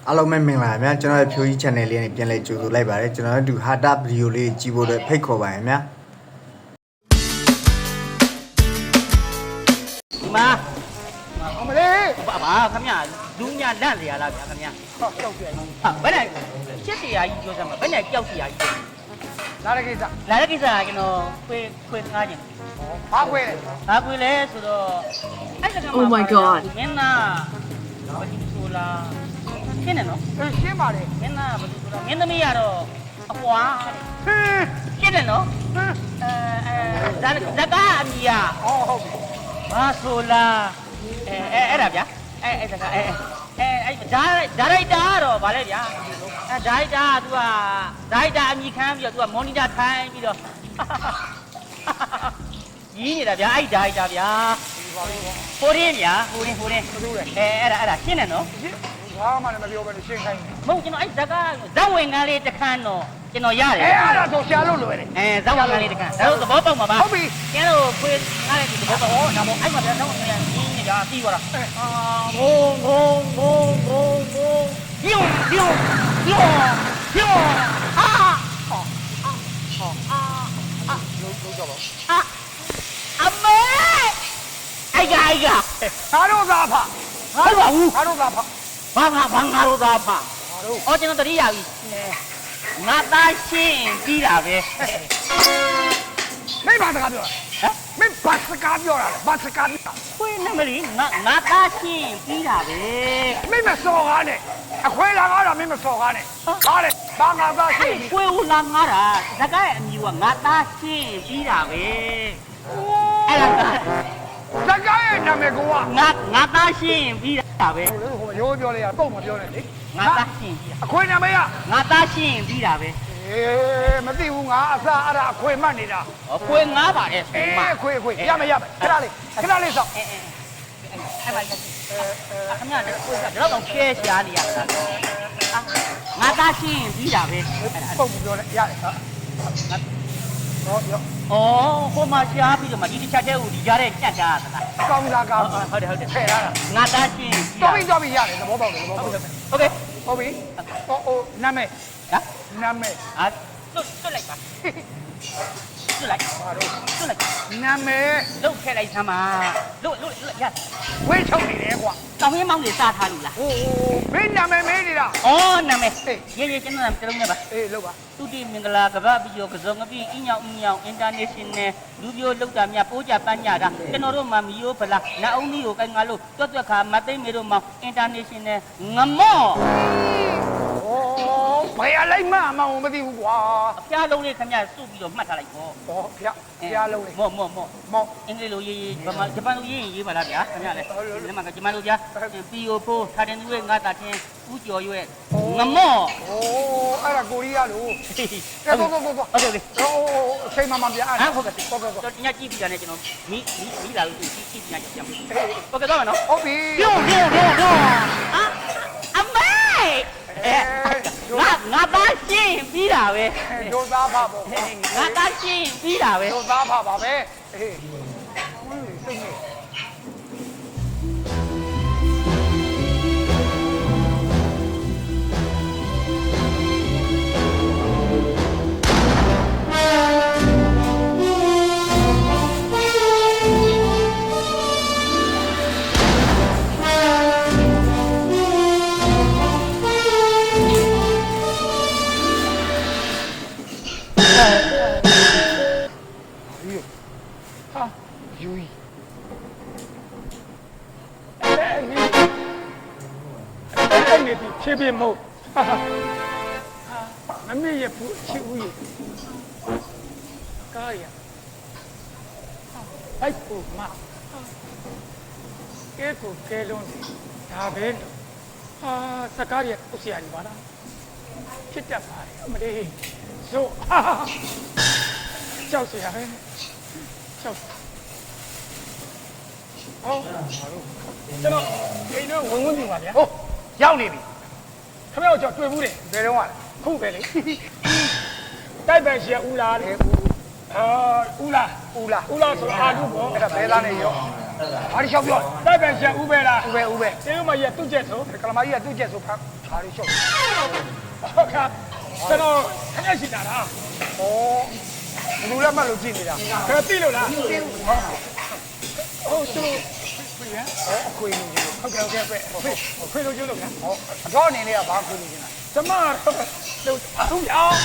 အားလုံးပဲမင်္ဂလာပါဗျာကျွန်တော်ရဲ့ဖြိုးကြီး channel လေးနဲ့ပြန်လည်ကြိုဆိုလိုက်ပါတယ်ကျွန်တော်တို့ Hata video လေးကြည့်ဖို့အတွက်ဖိတ်ခေါ်ပါရခင်ဗျာဒီမှာအမလေးဘာခမရလူညာလန့်လေရလားဗျာခမရဟုတ်ကြောက်ကြတယ်ဟာဘယ်နဲ့ချစ်တရားကြီးပြောစမ်းပါဘယ်နဲ့ကြောက်တရားကြီးလာတဲ့ကိစ္စလာတဲ့ကိစ္စကကျွန်တော်ခွေငားခြင်းဘာခွေလဲဘာခွေလဲဆိုတော့အဲ့ဒါကမှ Oh my god မင်းသားဘာဒီဆိုလားရှင်းတယ်နော်ရှင်းပါလေမင်းသားဘာဒီဆိုလားမင်းသမီးကတော့အပွားဟင်းရှင်းတယ်နော်ဇကာအမီယာဟုတ်ဘာဆိုလားအဲ့ဒါဗျာအဲ့ဒါကအဲ့ဓာရိုက်တာကတော့ဗာလဲဗျာဓာရိုက်တာက तू ကဓာရိုက်တာအမိခံပြီးတော့ तू ကမော်နီတာထိုင်ပြီးတော့ကြီးနေတာဗျာအဲ့ဓာရိုက်တာဗျာဟိုရင်းဗျာဟိုရင်းအဲ့ဒါရှင်းတယ်နော်ဘာမှလည်းမပြောဘဲနဲ့ရှင်းခိုင်းမဟုတ်ကျွန်တော်အဲ့ဇက်ကဇက်ဝင်ကန်းလေးတစ်ခန်းတော့ကျွန်တော်ရတယ်အဲ့ဒါဆိုရှာလို့လွယ်တယ်ဇက်ဝင်ကန်းလေးတစ်ခန်းဒါတော့သဘောပေါက်မှာပါဟုတ်ပြီကျန်တော့ခွေငားတဲ့ဒီသဘောပေါက်ဟောဒါမို့အဲ့မှာဗျာဇက်ဝင်ကန်းကြီးနေကြပြီးသွားတာဘုံပြုံလုံးကြောက်ပါအမေအိုက်ကငါတို့သာဖဟုတ်ပါဘူးငါတို့သာဖဘာငါတို့သာဖအော်ကျွန်တော်တတိယပြီငါသားရှင်းပြီးတာပဲမင်းဘာစကားပြောတာမင်းဘာစကားပြောတာလဲဘာစကားပြောခွေးနေမလီငါသားရှင်းပြီးတာပဲမင်းမစော်ကားနဲ့အခွေးလာကားတာမင်းမစော်ကားနဲ့ကားလေဘာငါသားရှင်းခွေးဦးလာငါတာဇက်ကရဲ့အမီကငါသားရှင်းပြီးတာပဲအဲ့ဒါဇကားရဲ့နာမည်ကငါသားရှင်းပြီးတာပဲဟိုရိုးပြောလိုက်ရတော့မပြောနဲ့လေငါသားရှင်းပြီးအခွေးနာမည်ကငါသားရှင်းပြီးတာပဲမသိဘူးငါအစားအဲ့ဒါအခွေမှတ်နေတာအခွေငါပါတယ်ဆိုမှအခွေရမယ်ခဏလေးစောင့်အဲ့ပါခမရတဲ့ခွေကတော့တော့ကျဲရှားနေရတာငါသားရှင်းပြီးတာပဲပုံပြောလဲရတယ်ဟောရောဟိုမှာရှားပြီးတော့မှဒီတစ်ချက်တည်းကိုဒီကြားထဲညှက်တာသလားကောင်းလားကောင်းဟုတ်တယ်ထည့်ရတာငါသားရှင်းတော်ပြီရတယ်သဘောပေါက်တယ်ဟုတ်ကဲ့ဟုတ်ပြီနာမည်နာမည်တွတ်လိုက်ပါတွတ်လိုက်ဘာလို့တွတ်လိုက်နာမည်လုတ်ထည့်လိုက်သမ်းပါလုတ်ရဝေးချုပ်နေတယ်ကွာတောင်းရင်းမောင်းနေစားထားလို့လားဟိုမင်းနာမည်မေးနေတာနာမည်ရေးကျွန်တော်တလုံးနဲ့ပါလုတ်ပါသူတိမင်္ဂလာကပတ်ပြီးတော့ကစုံငပိအင်းညောင်အင်တာနေရှင်နယ်လူမျိုးလောက်တာများပိုးကြပန်းညတာကျွန်တော်တို့မှမီယိုးဖလားနတ်အုံးကြီးကိုကိုင်ငါလို့တွတ်ခါမသိမ့်မေတို့မောင်အင်တာနေရှင်နယ်ငမော့ဘယ်အလိုက်မှမအောင်မသိဘူးကွာအဖျားလုံးလေးခင်ဗျစုပြီးတော့မှတ်ထားလိုက်ပေါ့ဖျားလုံးလေးမော့အင်္ဂလိပ်လိုရေးဗမာဂျပန်လိုရေးပါလားဗျာခင်ဗျလည်းဒီမှာကဂျပန်လိုဗျာပီယိုဖိုးထားတဲ့သူရဲ့ငါတာချင်းဦးကျော်ရွက်ငမော့အဲ့ဒါကိုရီးယားလိုဟုတ်ကဲ့အချိန်မှပြအဲ့ဟုတ်ကဲ့ညကြည့်ပြီးတာနဲ့ကျွန်တော်မိလာလို့ကြည့်ညကြည့်ကြမယ်ဟုတ်ကဲ့တော့မယ်နော်ဟုတ်ပြီပြုံအမေငါသားရှင်းပြီးတာပဲဒိုသားဖပါငါသားရှင်းပြီးတာပဲဒိုသားဖပါပဲစိတ်နေချစ်ပြမို့မမေ့ရဘူးချစ်ဦးရကားရအိုက်ပူမကဲကိုကဲလုံးဒါပဲစကားရဥစရာကြီးပါလားချစ်တတ်ပါတယ်အမလေးဆိုကြောက်စရာပဲကြောက်ကျွန်တော်အိမ်တော့ဝင်ပြီပါဗျာဟုတ်ရောက်နေပြီခမောက်ကြောက်တွေ့ဘူးတယ်ဘယ်တော့မှခုပဲလေတိုက်ပန်ရှင်ဦးလားလေဦးလားဆိုအာလူပေါ့အဲ့ဒါဘဲသားနဲ့ရော ဘာလို့ရှောက်ပြောတိုက်ပန်ရှက်ဦးပဲလားဦးပဲတေးမကြီးကသူ့ကျက်ဆိုကလမကြီးကသူ့ကျက်ဆိုဖတ်ဘာလို့ရှောက်ဟုတ်ကဲ့ကျွန်တော်ခက်ရှိတာလားဩဘလူလည်းမလို့ကြည့်နေတာခဲသိလို့လားသိဘူးဟုတ်သူခွေရအခွေလို့ဟုတ်ကဲ့ခွေလို့ကျလို့ဗျာအတော့အနေနဲ့ကဘာခွေလို့ကျင်တာကျမတော့သူ့အောင်